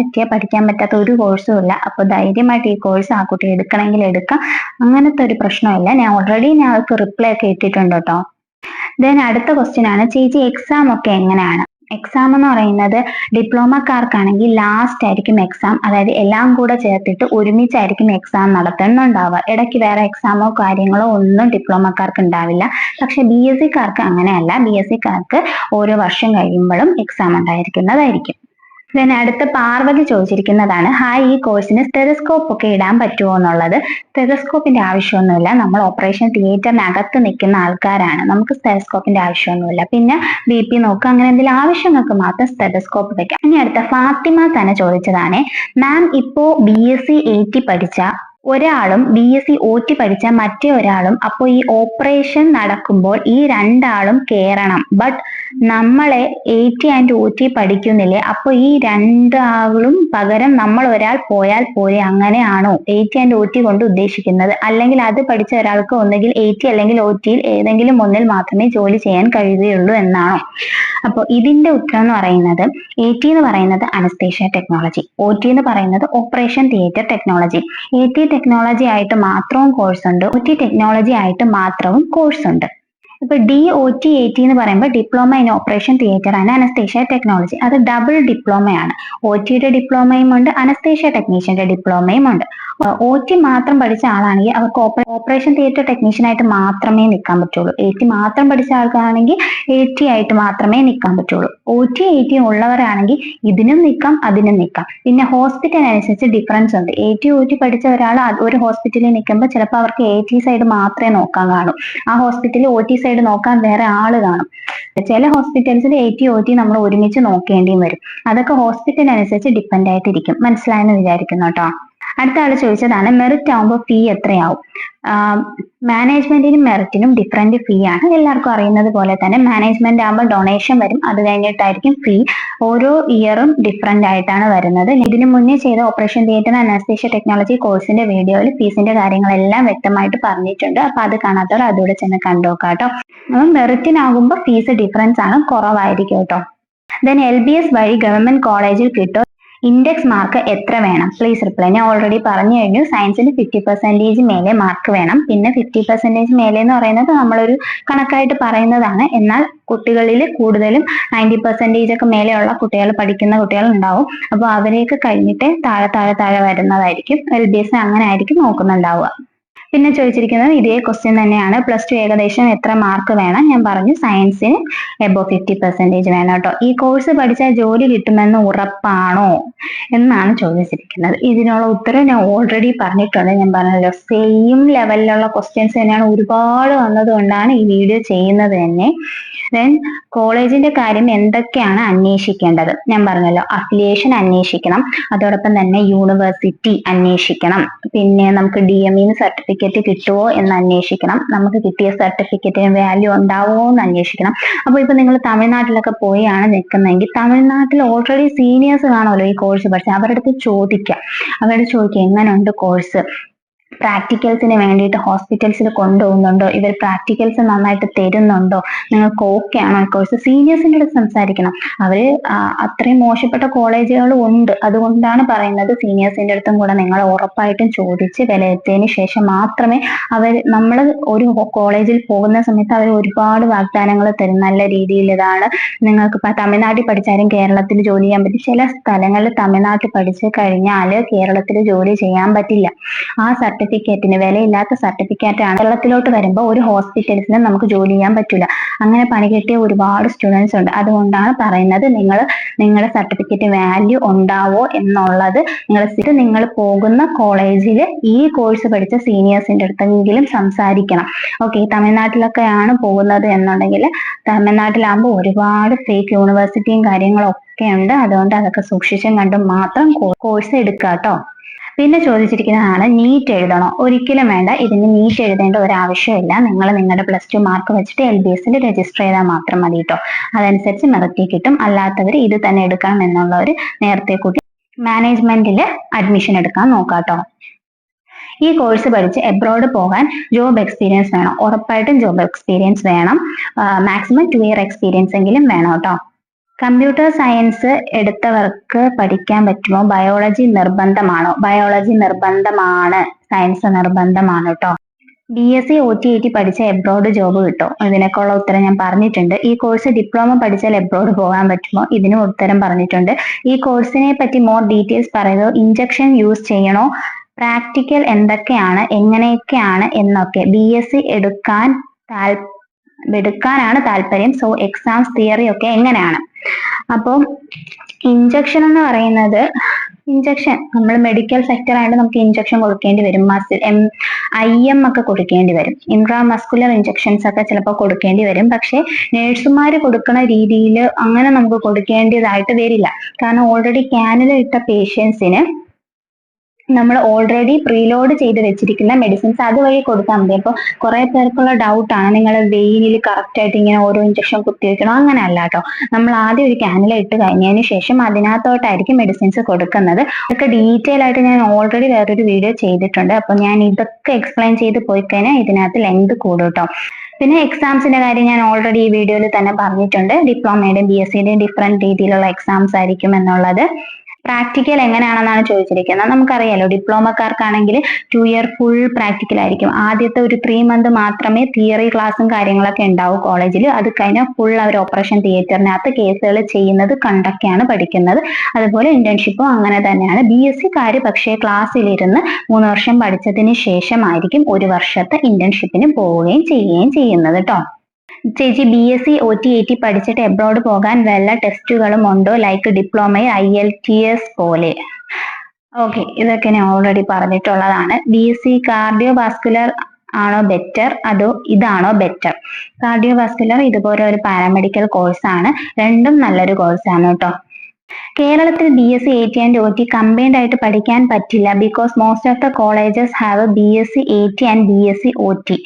പറ്റാത്ത ഒരു കോഴ്സും ഇല്ല. അപ്പൊ ധൈര്യമായിട്ട് ഈ കോഴ്സ് ആ കുട്ടി എടുക്കണമെങ്കിൽ എടുക്കാം. അങ്ങനത്തെ ഒരു പ്രശ്നമില്ല. ഞാൻ ഓൾറെഡി ഞങ്ങൾക്ക് റിപ്ലൈ ഒക്കെ ഇട്ടിട്ടുണ്ട് കേട്ടോ. ദെൻ അടുത്ത ക്വസ്റ്റ്യൻ ആണ്, ചേച്ചി എക്സാം ഒക്കെ എങ്ങനെയാണ്? എക്സാം എന്ന് പറയുന്നത് ഡിപ്ലോമക്കാർക്കാണെങ്കിൽ ലാസ്റ്റ് ആയിരിക്കും എക്സാം, അതായത് എല്ലാം കൂടെ ചേർത്തിട്ട് ഒരുമിച്ചായിരിക്കും എക്സാം നടത്തുന്നുണ്ടാവുക. ഇടയ്ക്ക് വേറെ എക്സാമോ കാര്യങ്ങളോ ഒന്നും ഡിപ്ലോമക്കാർക്ക് ഉണ്ടാവില്ല. പക്ഷെ ബി എസ് സിക്കാർക്ക് അങ്ങനെയല്ല, ബി എസ് സിക്കാർക്ക് ഓരോ വർഷം കഴിയുമ്പോഴും എക്സാം ഉണ്ടായിരിക്കുന്നതായിരിക്കും. ദെൻ അടുത്ത പാർവതി ചോദിച്ചിരിക്കുന്നതാണ്, ഹായ്, ഈ കോഴ്സിന് സ്റ്റെതസ്കോപ്പ് ഒക്കെ ഇടാൻ പറ്റുമോ എന്നുള്ളത്. സ്റ്റെതസ്കോപ്പിന്റെ ആവശ്യമൊന്നുമില്ല, നമ്മൾ ഓപ്പറേഷൻ തിയേറ്ററിനകത്ത് നിൽക്കുന്ന ആൾക്കാരാണ്, നമുക്ക് സ്റ്റെതസ്കോപ്പിന്റെ ആവശ്യമൊന്നുമില്ല. പിന്നെ ബി പി നോക്കുക അങ്ങനെ എന്തെങ്കിലും ആവശ്യങ്ങൾക്ക് മാത്രം സ്റ്റെതസ്കോപ്പ് വെക്കാം. ഇനി അടുത്ത ഫാത്തിമ തന്നെ ചോദിച്ചതാണ്, മാം ഇപ്പോ BSc AT പഠിച്ച ഒരാളും BSc OT പഠിച്ച മറ്റേ ഒരാളും അപ്പോൾ ഈ ഓപ്പറേഷൻ നടക്കുമ്പോൾ ഈ രണ്ടാളും കേറണം, ബട്ട് നമ്മളെ AT ആൻഡ് OT പഠിക്കുന്നില്ലേ, അപ്പൊ ഈ രണ്ടാളും പകരം നമ്മൾ ഒരാൾ പോയാൽ പോരെ, അങ്ങനെയാണോ AT ആൻഡ് OT കൊണ്ട് ഉദ്ദേശിക്കുന്നത്? അല്ലെങ്കിൽ അത് പഠിച്ച ഒരാൾക്ക് ഒന്നുകിൽ AT അല്ലെങ്കിൽ OT ഏതെങ്കിലും ഒന്നിൽ മാത്രമേ ജോലി ചെയ്യാൻ കഴിയുകയുള്ളൂ എന്നാണോ? അപ്പോൾ ഇതിന്റെ ഉത്തരം എന്ന് പറയുന്നത്, AT എന്ന് പറയുന്നത് അനസ്തേഷ്യ ടെക്നോളജി, OT എന്ന് പറയുന്നത് operation theatre technology. AT technology ആയിട്ട് മാത്രവും കോഴ്സ് ഉണ്ട്, OT ടെക്നോളജി ആയിട്ട് മാത്രവും കോഴ്സ് ഉണ്ട്. ഇപ്പൊ DOT-AT എന്ന് പറയുമ്പോൾ diploma in operation theatre and anaesthesia technology, അത് ഡബിൾ ഡിപ്ലോമയാണ്. OTയുടെ ഡിപ്ലോമയും ഉണ്ട്, അനസ്തേഷ്യ ടെക്നീഷ്യന്റെ ഡിപ്ലോമയും ഉണ്ട്. OT മാത്രം പഠിച്ച ആളാണെങ്കിൽ അവർക്ക് ഓപ്പറേഷൻ തിയേറ്റർ ടെക്നീഷ്യൻ ആയിട്ട് മാത്രമേ നിൽക്കാൻ പറ്റുള്ളൂ. AT മാത്രം പഠിച്ച ആൾക്കാണെങ്കിൽ AT ആയിട്ട് മാത്രമേ നിൽക്കാൻ പറ്റുള്ളൂ. OT-AT ഉള്ളവരാണെങ്കിൽ ഇതിനും നിൽക്കാം അതിനും നിൽക്കാം. പിന്നെ ഹോസ്പിറ്റൽ അനുസരിച്ച് ഡിഫറൻസ് ഉണ്ട്. AT-OT പഠിച്ച ഒരാൾ ഒരു ഹോസ്പിറ്റലിൽ നിൽക്കുമ്പോൾ ചിലപ്പോൾ അവർക്ക് AT സൈഡ് മാത്രമേ നോക്കാൻ കാണൂ, ആ ഹോസ്പിറ്റലിൽ OT സൈഡ് നോക്കാൻ വേറെ ആള് കാണും. ചില ഹോസ്പിറ്റൽസിൽ AT-OT നമ്മൾ ഒരുമിച്ച് നോക്കേണ്ടിയും വരും. അതൊക്കെ ഹോസ്പിറ്റൽ അനുസരിച്ച് ഡിപ്പെൻഡ് ആയിട്ടിരിക്കും. മനസ്സിലായെന്ന് വിചാരിക്കുന്നു കേട്ടോ. അടുത്ത ആള് ചോദിച്ചതാണ്, മെറിറ്റ് ആവുമ്പോൾ ഫീ എത്രയാവും? മാനേജ്മെന്റിനും മെറിറ്റിനും ഡിഫറെന്റ് ഫീ ആണ്. എല്ലാവർക്കും അറിയുന്നത് പോലെ തന്നെ മാനേജ്മെന്റ് ആകുമ്പോൾ ഡൊണേഷൻ വരും, അത് കഴിഞ്ഞിട്ടായിരിക്കും ഫീ. ഓരോ ഇയറും ഡിഫറെന്റ് ആയിട്ടാണ് വരുന്നത്. ഇതിനു മുന്നേ ചെയ്ത ഓപ്പറേഷൻ തിയേറ്റർ അനസ്തേഷ്യ ടെക്നോളജി കോഴ്സിന്റെ വീഡിയോയിൽ ഫീസിന്റെ കാര്യങ്ങളെല്ലാം വ്യക്തമായിട്ട് പറഞ്ഞിട്ടുണ്ട്. അപ്പൊ അത് കാണാത്തവർ അതുകൂടെ ചെന്ന് കണ്ടുനോക്കാട്ടോ. മെറിറ്റിനാകുമ്പോൾ ഫീസ് ഡിഫറൻസ് ആണ്, കുറവായിരിക്കും കേട്ടോ. ദെൻ LBS വഴി ഗവൺമെന്റ് കോളേജിൽ കിട്ടോ? ഇൻഡെക്സ് മാർക്ക് എത്ര വേണം? Please reply. ഞാൻ ഓൾറെഡി പറഞ്ഞു കഴിഞ്ഞു, സയൻസിന് 50% മേലെ മാർക്ക് വേണം. പിന്നെ 50% മേലെ എന്ന് പറയുന്നത് നമ്മളൊരു കണക്കായിട്ട് പറയുന്നതാണ്. എന്നാൽ കുട്ടികളിൽ കൂടുതലും 90% ഒക്കെ മേലെയുള്ള കുട്ടികൾ പഠിക്കുന്ന കുട്ടികൾ ഉണ്ടാവും. അപ്പോൾ അവരെയൊക്കെ കഴിഞ്ഞിട്ട് താഴെ വരുന്നതായിരിക്കും. LBS അങ്ങനെ ആയിരിക്കും നോക്കുന്നുണ്ടാവുക. പിന്നെ ചോദിച്ചിരിക്കുന്നത് ഇതേ ക്വസ്റ്റ്യൻ തന്നെയാണ്, +2 ഏകദേശം എത്ര മാർക്ക് വേണം? ഞാൻ പറഞ്ഞു സയൻസിന് എബോവ് 50% വേണം കേട്ടോ. ഈ കോഴ്സ് പഠിച്ചാൽ ജോലി കിട്ടുമെന്ന് ഉറപ്പാണോ എന്നാണ് ചോദിച്ചിരിക്കുന്നത്. ഇതിനുള്ള ഉത്തരം ഞാൻ ഓൾറെഡി പറഞ്ഞിട്ടുണ്ട്. ഞാൻ പറഞ്ഞല്ലോ, സെയിം ലെവലിലുള്ള ക്വസ്റ്റ്യൻസ് തന്നെയാണ് ഒരുപാട് വന്നത് കൊണ്ടാണ് ഈ വീഡിയോ ചെയ്യുന്നത് തന്നെ. ദെൻ കോളേജിന്റെ കാര്യം എന്തൊക്കെയാണ് അന്വേഷിക്കേണ്ടത്? ഞാൻ പറഞ്ഞല്ലോ, അഫിലിയേഷൻ അന്വേഷിക്കണം, അതോടൊപ്പം തന്നെ യൂണിവേഴ്സിറ്റി അന്വേഷിക്കണം, പിന്നെ നമുക്ക് DME സർട്ടിഫിക്കറ്റ് കിട്ടുമോ എന്ന് അന്വേഷിക്കണം, നമുക്ക് കിട്ടിയ സർട്ടിഫിക്കറ്റിന് വാല്യൂ ഉണ്ടാവുമോ എന്ന് അന്വേഷിക്കണം. അപ്പൊ ഇപ്പൊ നിങ്ങൾ തമിഴ്നാട്ടിലൊക്കെ പോയാണ് നിൽക്കുന്നതെങ്കിൽ തമിഴ്നാട്ടിൽ ഓൾറെഡി സീനിയേഴ്സ് കാണുമല്ലോ ഈ കോഴ്സ് പഠിച്ച, അവരുടെ അടുത്ത് ചോദിക്കുക, എങ്ങനെയുണ്ട് കോഴ്സ്, പ്രാക്ടിക്കൽസിന് വേണ്ടിയിട്ട് ഹോസ്പിറ്റൽസിൽ കൊണ്ടുപോകുന്നുണ്ടോ, ഇവർ പ്രാക്ടിക്കൽസ് നന്നായിട്ട് തരുന്നുണ്ടോ, നിങ്ങൾക്ക് ഓക്കെ ആണോ ഈ കോഴ്സ്? സീനിയേഴ്സിൻ്റെ അടുത്ത് സംസാരിക്കണം. അവര് അത്രയും മോശപ്പെട്ട കോളേജുകളും ഉണ്ട്, അതുകൊണ്ടാണ് പറയുന്നത് സീനിയേഴ്സിൻ്റെ അടുത്തും കൂടെ നിങ്ങൾ ഉറപ്പായിട്ടും ചോദിച്ച് വിലയിരുത്തിയതിന് ശേഷം മാത്രമേ നമ്മൾ ഒരു കോളേജിൽ പോകുന്ന സമയത്ത് അവർ ഒരുപാട് വാഗ്ദാനങ്ങൾ തരും. നല്ല രീതിയിൽ ഇതാണ് നിങ്ങൾക്ക് ഇപ്പൊ തമിഴ്നാട്ടിൽ പഠിച്ചാലും കേരളത്തിൽ ജോലി ചെയ്യാൻ പറ്റും. ചില സ്ഥലങ്ങളിൽ തമിഴ്നാട്ടിൽ പഠിച്ചു കഴിഞ്ഞാൽ കേരളത്തിൽ ജോലി ചെയ്യാൻ പറ്റില്ല. ആ സർട്ടിഫിക്കറ്റിന് വിലയില്ലാത്ത സർട്ടിഫിക്കറ്റ് ആണ്. കേരളത്തിലോട്ട് വരുമ്പോൾ ഒരു ഹോസ്പിറ്റൽസിനും നമുക്ക് ജോലി ചെയ്യാൻ പറ്റില്ല. അങ്ങനെ പണി കിട്ടിയ ഒരുപാട് സ്റ്റുഡൻസ് ഉണ്ട്. അതുകൊണ്ടാണ് പറയുന്നത് നിങ്ങളുടെ സർട്ടിഫിക്കറ്റ് വാല്യൂ ഉണ്ടാവോ എന്നുള്ളത് നിങ്ങൾ പോകുന്ന കോളേജിൽ ഈ കോഴ്സ് പഠിച്ച സീനിയേഴ്സിന്റെ അടുത്തെങ്കിലും സംസാരിക്കണം. ഓക്കെ, തമിഴ്നാട്ടിലൊക്കെയാണ് പോകുന്നത് എന്നുണ്ടെങ്കിൽ തമിഴ്നാട്ടിലാകുമ്പോൾ ഒരുപാട് ഫേക്ക് യൂണിവേഴ്സിറ്റിയും കാര്യങ്ങളും ഒക്കെ ഉണ്ട്. അതുകൊണ്ട് അതൊക്കെ സൂക്ഷിച്ചും കണ്ടും മാത്രം കോഴ്സ് എടുക്കുക കേട്ടോ. പിന്നെ ചോദിച്ചിരിക്കുന്നതാണ്, നീറ്റ് എഴുതണോ? ഒരിക്കലും വേണ്ട, ഇതിന് നീറ്റ് എഴുതേണ്ട ഒരു ആവശ്യമില്ല. നിങ്ങൾ നിങ്ങളുടെ +2 മാർക്ക് വെച്ചിട്ട് LBSൽ രജിസ്റ്റർ ചെയ്താൽ മാത്രം മതി കേട്ടോ. അതനുസരിച്ച് മെറിറ്റ് കിട്ടും. അല്ലാത്തവർ ഇത് തന്നെ എടുക്കണം എന്നുള്ളവർ നേരത്തെ കൂട്ടി മാനേജ്മെന്റിൽ അഡ്മിഷൻ എടുക്കാൻ നോക്കാട്ടോ. ഈ കോഴ്സ് പഠിച്ച് എബ്രോഡ് പോകാൻ ജോബ് എക്സ്പീരിയൻസ് വേണം? ഉറപ്പായിട്ടും ജോബ് എക്സ്പീരിയൻസ് വേണം. മാക്സിമം 2 ഇയർ എക്സ്പീരിയൻസ് എങ്കിലും വേണം കേട്ടോ. കമ്പ്യൂട്ടർ സയൻസ് എടുത്തവർക്ക് പഠിക്കാൻ പറ്റുമോ? ബയോളജി നിർബന്ധമാണോ? ബയോളജി നിർബന്ധമാണ്, സയൻസ് നിർബന്ധമാണ് കേട്ടോ. BSc OTAT പഠിച്ച എബ്രോഡ് ജോബ് കിട്ടും? ഇതിനൊക്കെയുള്ള ഉത്തരം ഞാൻ പറഞ്ഞിട്ടുണ്ട്. ഈ കോഴ്സ് ഡിപ്ലോമ പഠിച്ചാൽ എബ്രോഡ് പോകാൻ പറ്റുമോ? ഇതിനും ഉത്തരം പറഞ്ഞിട്ടുണ്ട്. ഈ കോഴ്സിനെ പറ്റി മോർ ഡീറ്റെയിൽസ് പറയുന്നത് ഇഞ്ചക്ഷൻ യൂസ് ചെയ്യണോ, പ്രാക്ടിക്കൽ എന്തൊക്കെയാണ്, എങ്ങനെയൊക്കെയാണ് എന്നൊക്കെ. BSc എടുക്കാനാണ് താല്പര്യം. സോ എക്സാംസ് തിയറി ഒക്കെ എങ്ങനെയാണ്? അപ്പം ഇഞ്ചക്ഷൻ എന്ന് പറയുന്നത്, ഇഞ്ചക്ഷൻ നമ്മൾ മെഡിക്കൽ സെക്ടർ ആയിട്ട് നമുക്ക് ഇഞ്ചക്ഷൻ കൊടുക്കേണ്ടി വരും. IM ഒക്കെ കൊടുക്കേണ്ടി വരും. ഇൻട്രാമസ്കുലർ ഇഞ്ചക്ഷൻസ് ഒക്കെ ചിലപ്പോൾ കൊടുക്കേണ്ടി വരും. പക്ഷെ നേഴ്സുമാർ കൊടുക്കുന്ന രീതിയിൽ അങ്ങനെ നമുക്ക് കൊടുക്കേണ്ടതായിട്ട് വരില്ല. കാരണം ഓൾറെഡി ക്യാനുല ഇട്ട പേഷ്യൻസിന് നമ്മൾ ഓൾറെഡി പ്രീലോഡ് ചെയ്ത് വെച്ചിരിക്കുന്ന മെഡിസിൻസ് അതുവഴി കൊടുത്താൽ മതി. അപ്പോൾ കുറെ പേർക്കുള്ള ഡൗട്ടാണ്, നിങ്ങൾ വെയിനിൽ കറക്റ്റ് ആയിട്ട് ഇങ്ങനെ ഓരോ ഇഞ്ചക്ഷൻ കുത്തിവെക്കണം, അങ്ങനെ അല്ല കേട്ടോ. നമ്മൾ ആദ്യം ഒരു ക്യാനുല ഇട്ട് കഴിഞ്ഞതിന് ശേഷം അതിനകത്തോട്ടായിരിക്കും മെഡിസിൻസ് കൊടുക്കുന്നത്. ഇതൊക്കെ ഡീറ്റെയിൽ ആയിട്ട് ഞാൻ ഓൾറെഡി വേറൊരു വീഡിയോ ചെയ്തിട്ടുണ്ട്. അപ്പൊ ഞാൻ ഇതൊക്കെ എക്സ്പ്ലെയിൻ ചെയ്ത് പോയി കഴിഞ്ഞാൽ ഇതിനകത്ത് ലെങ്ത് കൂടും കേട്ടോ. പിന്നെ എക്സാംസിന്റെ കാര്യം ഞാൻ ഓൾറെഡി ഈ വീഡിയോയിൽ തന്നെ പറഞ്ഞിട്ടുണ്ട്. ഡിപ്ലോമയുടെയും BScയുടെയും ഡിഫറെന്റ് രീതിയിലുള്ള എക്സാംസ് ആയിരിക്കും എന്നുള്ളത്. പ്രാക്ടിക്കൽ എങ്ങനെയാണെന്നാണ് ചോദിച്ചിരിക്കുന്നത്. നമുക്കറിയാലോ, ഡിപ്ലോമക്കാർക്കാണെങ്കിൽ 2 ഇയർ ഫുൾ പ്രാക്ടിക്കൽ ആയിരിക്കും. ആദ്യത്തെ ഒരു 3 മന്ത് മാത്രമേ തിയറി ക്ലാസ്സും കാര്യങ്ങളൊക്കെ ഉണ്ടാവും കോളേജിൽ. അത് കഴിഞ്ഞാൽ ഫുൾ അവർ ഓപ്പറേഷൻ തിയേറ്ററിനകത്ത് കേസുകൾ ചെയ്യുന്നത് കണ്ടൊക്കെയാണ് പഠിക്കുന്നത്. അതുപോലെ ഇന്റേൺഷിപ്പും അങ്ങനെ തന്നെയാണ്. BScക്കാര് പക്ഷേ ക്ലാസ്സിലിരുന്ന് 3 വർഷം പഠിച്ചതിന് ശേഷമായിരിക്കും 1 വർഷത്തെ ഇന്റേൺഷിപ്പിന് പോവുകയും ചെയ്യുകയും ചെയ്യുന്നത് കേട്ടോ. ചേച്ചി, BSc OTAT പഠിച്ചിട്ട് എബ്രോഡ് പോകാൻ വല്ല ടെസ്റ്റുകളും ഉണ്ടോ, ലൈക്ക് ഡിപ്ലോമയിൽ IELTS പോലെ? ഓക്കെ, ഇതൊക്കെ ഞാൻ ഓൾറെഡി പറഞ്ഞിട്ടുള്ളതാണ്. BSc കാർഡിയോവാസ്കുലർ ആണോ ബെറ്റർ, അതോ ഇതാണോ ബെറ്റർ? കാർഡിയോവാസ്കുലർ ഇതുപോലെ ഒരു പാരാമെഡിക്കൽ കോഴ്സാണ്. രണ്ടും നല്ലൊരു കോഴ്സാണ് കേട്ടോ. കേരളത്തിൽ BSc AT and OT combined ആയിട്ട് പഠിക്കാൻ പറ്റില്ല. Because most of the colleges have BSc AT and BSc OT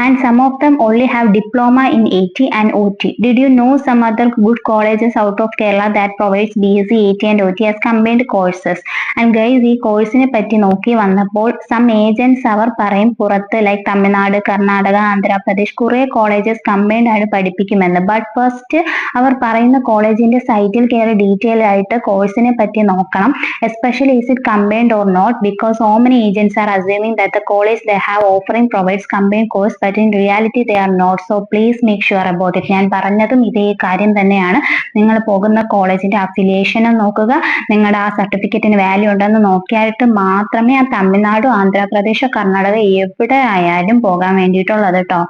and some of them only have diploma in AT and OT. Did you know some other good colleges out of Kerala that provides BSc AT and OT as combined courses? And guys, ഈ കോഴ്സിനെ പറ്റി നോക്കി വന്നപ്പോൾ some agents അവർ പറയും പുറത്ത് like Tamil Nadu, Karnataka, Andhra Pradesh കുറെ colleges combined ആയിട്ട് പഠിപ്പിക്കുമെന്ന്. But first അവർ പറയുന്ന കോളേജിന്റെ സൈറ്റിൽ കയറി ഡീറ്റെയിൽ ആയിട്ട് കോഴ്സിനെ പറ്റി നോക്കണം. Especially is it combined or not, because so many agents are assuming that the college they have offering provides combined course, but in reality they are not. So please make sure about it. ഞാൻ പറഞ്ഞതും ഇതേ കാര്യം തന്നെയാണ്. നിങ്ങൾ പോകുന്ന കോളേജിന്റെ അഫിലിയേഷനും നോക്കുക, നിങ്ങളുടെ ആ സർട്ടിഫിക്കറ്റിന് വാല്യൂ ഉണ്ടെന്ന് നോക്കിയായിട്ട് മാത്രമേ ആ തമിഴ്നാട്, ആന്ധ്രാപ്രദേശ്, കർണാടക എവിടെ ആയാലും പോകാൻ വേണ്ടിയിട്ടുള്ളത് കേട്ടോ.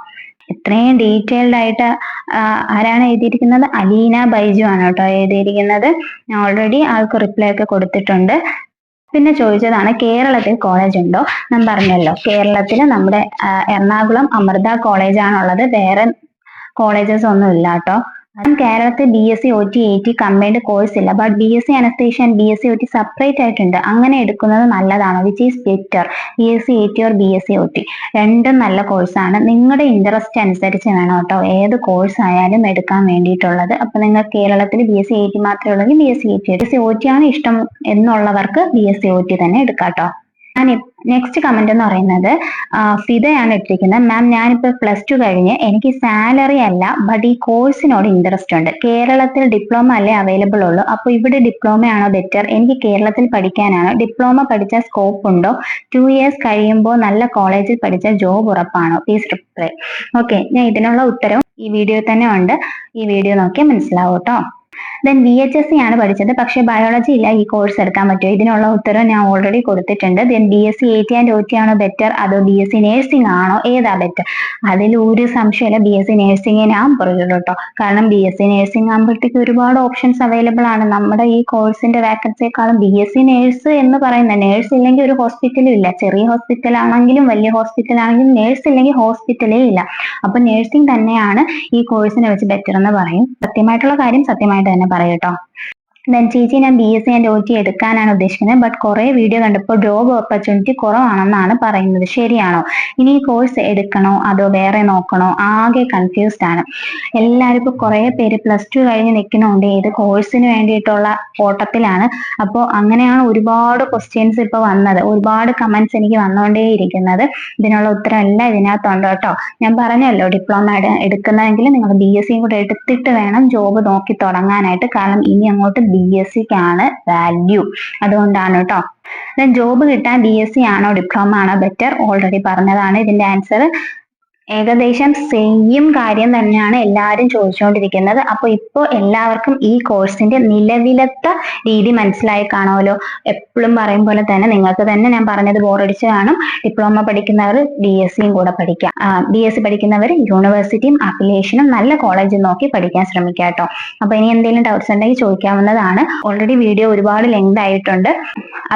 ഇത്രയും ഡീറ്റെയിൽഡ് ആയിട്ട് ആരാണ് എഴുതിയിരിക്കുന്നത്? അലീന ബൈജു ആണ് കേട്ടോ എഴുതിയിരിക്കുന്നത്. ഞാൻ ഓൾറെഡി ആൾക്ക് റിപ്ലൈ ഒക്കെ കൊടുത്തിട്ടുണ്ട്. പിന്നെ ചോദിച്ചതാണ് കേരളത്തിൽ കോളേജ് ഉണ്ടോ. ഞാൻ പറഞ്ഞല്ലോ, കേരളത്തിൽ നമ്മുടെ എറണാകുളം അമൃത കോളേജാണുള്ളത്, വേറെ കോളേജസ് ഒന്നും ഇല്ല കേട്ടോ. കേരളത്തിൽ BSc OT കമ്പൈൻഡ് കോഴ്സ് ഇല്ല. But BSc anaesthesia and BSc OT separate ആയിട്ടുണ്ട്. അങ്ങനെ എടുക്കുന്നത് നല്ലതാണ്. Which is better, BSc AT or BSc OT? രണ്ടും നല്ല കോഴ്സാണ്. നിങ്ങളുടെ ഇൻട്രസ്റ്റ് അനുസരിച്ച് വേണം കേട്ടോ ഏത് കോഴ്സ് ആയാലും എടുക്കാൻ വേണ്ടിയിട്ടുള്ളത്. അപ്പൊ നിങ്ങൾ കേരളത്തിൽ BSc AT മാത്രമേ ഉള്ളെങ്കിൽ BSc OT ആണ് ഇഷ്ടം എന്നുള്ളവർക്ക് BSc OT തന്നെ എടുക്കാം കേട്ടോ. നെക്സ്റ്റ് കമന്റ് എന്ന് പറയുന്നത് ഫിദയാണ് ഇട്ടിരിക്കുന്നത്. മാം, ഞാനിപ്പോൾ +2 കഴിഞ്ഞ് എനിക്ക് സാലറി അല്ല ബട്ട് ഈ കോഴ്സിനോട് ഇൻട്രസ്റ്റ് ഉണ്ട്. കേരളത്തിൽ ഡിപ്ലോമ അല്ലേ അവൈലബിൾ ഉള്ളൂ. അപ്പോൾ ഇവിടെ ഡിപ്ലോമ ആണോ ബെറ്റർ? എനിക്ക് കേരളത്തിൽ പഠിക്കാനാണോ? ഡിപ്ലോമ പഠിച്ചാൽ സ്കോപ്പ് ഉണ്ടോ? 2 ഇയേഴ്സ് കഴിയുമ്പോൾ നല്ല കോളേജിൽ പഠിച്ചാൽ ജോബ് ഉറപ്പാണോ? Please reply. ഓക്കെ, ഞാൻ ഇതിനുള്ള ഉത്തരവും ഈ വീഡിയോ തന്നെ ഉണ്ട്. ഈ വീഡിയോ നോക്കിയാൽ മനസ്സിലാവും കേട്ടോ. ദെൻ VHSC ആണ് പഠിച്ചത്, പക്ഷെ ബയോളജി ഇല്ല, ഈ കോഴ്സ് എടുക്കാൻ പറ്റുമോ? ഇതിനുള്ള ഉത്തരം ഞാൻ ഓൾറെഡി കൊടുത്തിട്ടുണ്ട്. Then BSc AT and OT ആണോ ബെറ്റർ, അതോ BSc നേഴ്സിംഗ് ആണോ, ഏതാ ബെറ്റർ? അതിൽ ഒരു സംശയമില്ല, BSc നേഴ്സിംഗ് ഞാൻ പറയുള്ളൂ കേട്ടോ. കാരണം BSc നേഴ്സിംഗ് ആകുമ്പോഴത്തേക്ക് ഒരുപാട് ഓപ്ഷൻസ് അവൈലബിൾ ആണ്. നമ്മുടെ ഈ കോഴ്സിന്റെ വാക്കൻസിയെക്കാളും BSc നേഴ്സ് എന്ന് പറയുന്ന, നേഴ്സ് ഇല്ലെങ്കിൽ ഒരു ഹോസ്പിറ്റലും ഇല്ല. ചെറിയ ഹോസ്പിറ്റൽ ആണെങ്കിലും വലിയ ഹോസ്പിറ്റൽ ആണെങ്കിലും നേഴ്സ് ഇല്ലെങ്കിൽ ഹോസ്പിറ്റലേ ഇല്ല. അപ്പൊ നേഴ്സിംഗ് തന്നെയാണ് ഈ കോഴ്സിനെ വെച്ച് ബെറ്റർ എന്ന് പറയും. സത്യമായിട്ടുള്ള കാര്യം സത്യമായിട്ട് തന്നെ പറയൂട്ടോ. ദെൻ ചേച്ചി, ഞാൻ BSc and OT എടുക്കാനാണ് ഉദ്ദേശിക്കുന്നത്. ബട്ട് കുറെ വീഡിയോ കണ്ടപ്പോൾ ജോബ് ഓപ്പർച്യൂണിറ്റി കുറവാണെന്നാണ് പറയുന്നത്. ശരിയാണോ? ഇനി ഈ കോഴ്സ് എടുക്കണോ അതോ വേറെ നോക്കണോ? ആകെ കൺഫ്യൂസ്ഡ് ആണ് എല്ലാവരും. ഇപ്പോൾ കുറെ പേര് +2 കഴിഞ്ഞ് നിൽക്കുന്നുണ്ട്, ഏത് കോഴ്സിന് വേണ്ടിയിട്ടുള്ള ഓട്ടത്തിലാണ്. അപ്പോൾ അങ്ങനെയാണ് ഒരുപാട് ക്വസ്റ്റ്യൻസ് ഇപ്പോൾ വന്നത്, ഒരുപാട് കമന്റ്സ് എനിക്ക് വന്നുകൊണ്ടേയിരിക്കുന്നത്. ഇതിനുള്ള ഉത്തരം എല്ലാം ഇതിനകത്തുണ്ട് കേട്ടോ. ഞാൻ പറഞ്ഞല്ലോ, ഡിപ്ലോമ എടുക്കുന്നതെങ്കിൽ നിങ്ങൾ BSc കൂടെ എടുത്തിട്ട് വേണം ജോബ് നോക്കി തുടങ്ങാനായിട്ട്. കാരണം ഇനി അങ്ങോട്ട് BSc-ക്കാണ് വാല്യൂ. അതുകൊണ്ടാണ് കേട്ടോ. ജോബ് കിട്ടാൻ BSc ആണോ ഡിപ്ലോമ ആണോ ബെറ്റർ? ഓൾറെഡി പറഞ്ഞതാണ് ഇതിന്റെ ആൻസർ. ഏകദേശം സെയിം കാര്യം തന്നെയാണ് എല്ലാവരും ചോദിച്ചുകൊണ്ടിരിക്കുന്നത്. അപ്പൊ ഇപ്പോൾ എല്ലാവർക്കും ഈ കോഴ്സിന്റെ നിലവിലത്തെ രീതി മനസ്സിലായി കാണുമല്ലോ. എപ്പോഴും പറയും പോലെ തന്നെ നിങ്ങൾക്ക് തന്നെ ഞാൻ പറഞ്ഞത് ബോറടിച്ച് കാണും. ഡിപ്ലോമ പഠിക്കുന്നവർ BSc-യും കൂടെ പഠിക്കാം. BSc പഠിക്കുന്നവർ യൂണിവേഴ്സിറ്റിയും അഫിലിയേഷനും നല്ല കോളേജ് നോക്കി പഠിക്കാൻ ശ്രമിക്കുക കേട്ടോ. അപ്പൊ ഇനി എന്തെങ്കിലും ഡൗട്ട്സ് ഉണ്ടെങ്കിൽ ചോദിക്കാവുന്നതാണ്. ഓൾറെഡി വീഡിയോ ഒരുപാട് ലെങ്ത് ആയിട്ടുണ്ട്.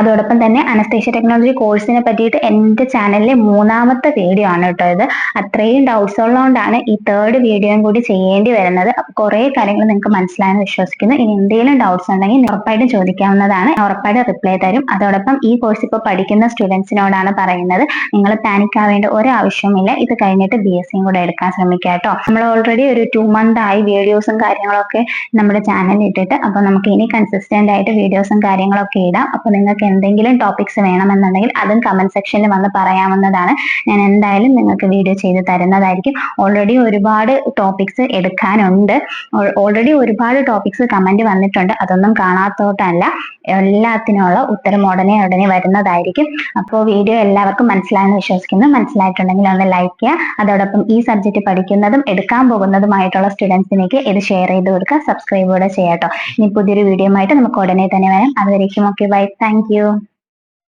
അതോടൊപ്പം തന്നെ അനസ്തേഷ്യ ടെക്നോളജി കോഴ്സിനെ പറ്റിയിട്ട് എൻ്റെ ചാനലിലെ 3ാമത്തെ വീഡിയോ ആണ് കേട്ടോ ഇത്. അത്രയും ഡൗട്ട്സ് ഉള്ളതുകൊണ്ടാണ് ഈ 3rd വീഡിയോയും കൂടി ചെയ്യേണ്ടി വരുന്നത്. അപ്പൊ കുറെ കാര്യങ്ങൾ നിങ്ങൾക്ക് മനസ്സിലായെന്ന് വിശ്വസിക്കുന്നു. ഇനി എന്തെങ്കിലും ഡൗട്ട്സ് ഉണ്ടെങ്കിൽ ഉറപ്പായിട്ടും ചോദിക്കാവുന്നതാണ്. ഉറപ്പായിട്ടും റിപ്ലൈ തരും. അതോടൊപ്പം ഈ കോഴ്സ് ഇപ്പോൾ പഠിക്കുന്ന സ്റ്റുഡൻസിനോടാണ് പറയുന്നത്, നിങ്ങൾ പാനിക് ആവേണ്ട ഒരാവശ്യവുമില്ല. ഇത് കഴിഞ്ഞിട്ട് BSc-യും കൂടെ എടുക്കാൻ ശ്രമിക്കുക കേട്ടോ. നമ്മൾ ഓൾറെഡി ഒരു 2 month ആയി വീഡിയോസും കാര്യങ്ങളൊക്കെ നമ്മുടെ ചാനലിൽ ഇട്ടിട്ട്. അപ്പൊ നമുക്ക് ഇനി കൺസിസ്റ്റന്റ് ആയിട്ട് വീഡിയോസും കാര്യങ്ങളൊക്കെ ഇടാം. അപ്പൊ നിങ്ങൾക്ക് എന്തെങ്കിലും ടോപ്പിക്സ് വേണമെന്നുണ്ടെങ്കിൽ അതും കമന്റ് സെക്ഷനിൽ വന്ന് പറയാവുന്നതാണ്. ഞാൻ എന്തായാലും നിങ്ങൾക്ക് വീഡിയോ ചെയ്ത് തരുന്നതായിരിക്കും. ഓൾറെഡി ഒരുപാട് ടോപ്പിക്സ് എടുക്കാനുണ്ട്. ഓൾറെഡി ഒരുപാട് ടോപ്പിക്സ് കമന്റ് വന്നിട്ടുണ്ട്. അതൊന്നും കാണാത്തോട്ടല്ല, എല്ലാത്തിനുള്ള ഉത്തരം ഉടനെ വരുന്നതായിരിക്കും. അപ്പോൾ വീഡിയോ എല്ലാവർക്കും മനസ്സിലായെന്ന് വിശ്വസിക്കുന്നു. മനസ്സിലായിട്ടുണ്ടെങ്കിൽ ഒന്ന് ലൈക്ക് ചെയ്യുക. അതോടൊപ്പം ഈ സബ്ജക്ട് പഠിക്കുന്നതും എടുക്കാൻ പോകുന്നതുമായിട്ടുള്ള സ്റ്റുഡൻസിനേക്ക് ഇത് ഷെയർ ചെയ്ത് കൊടുക്കുക. സബ്സ്ക്രൈബ് കൂടെ ചെയ്യാട്ടോ. ഇനി പുതിയൊരു വീഡിയോ ആയിട്ട് നമുക്ക് ഉടനെ തന്നെ വരാം. അതുവരേക്കും ഓക്കെ, ബൈ, താങ്ക് യു.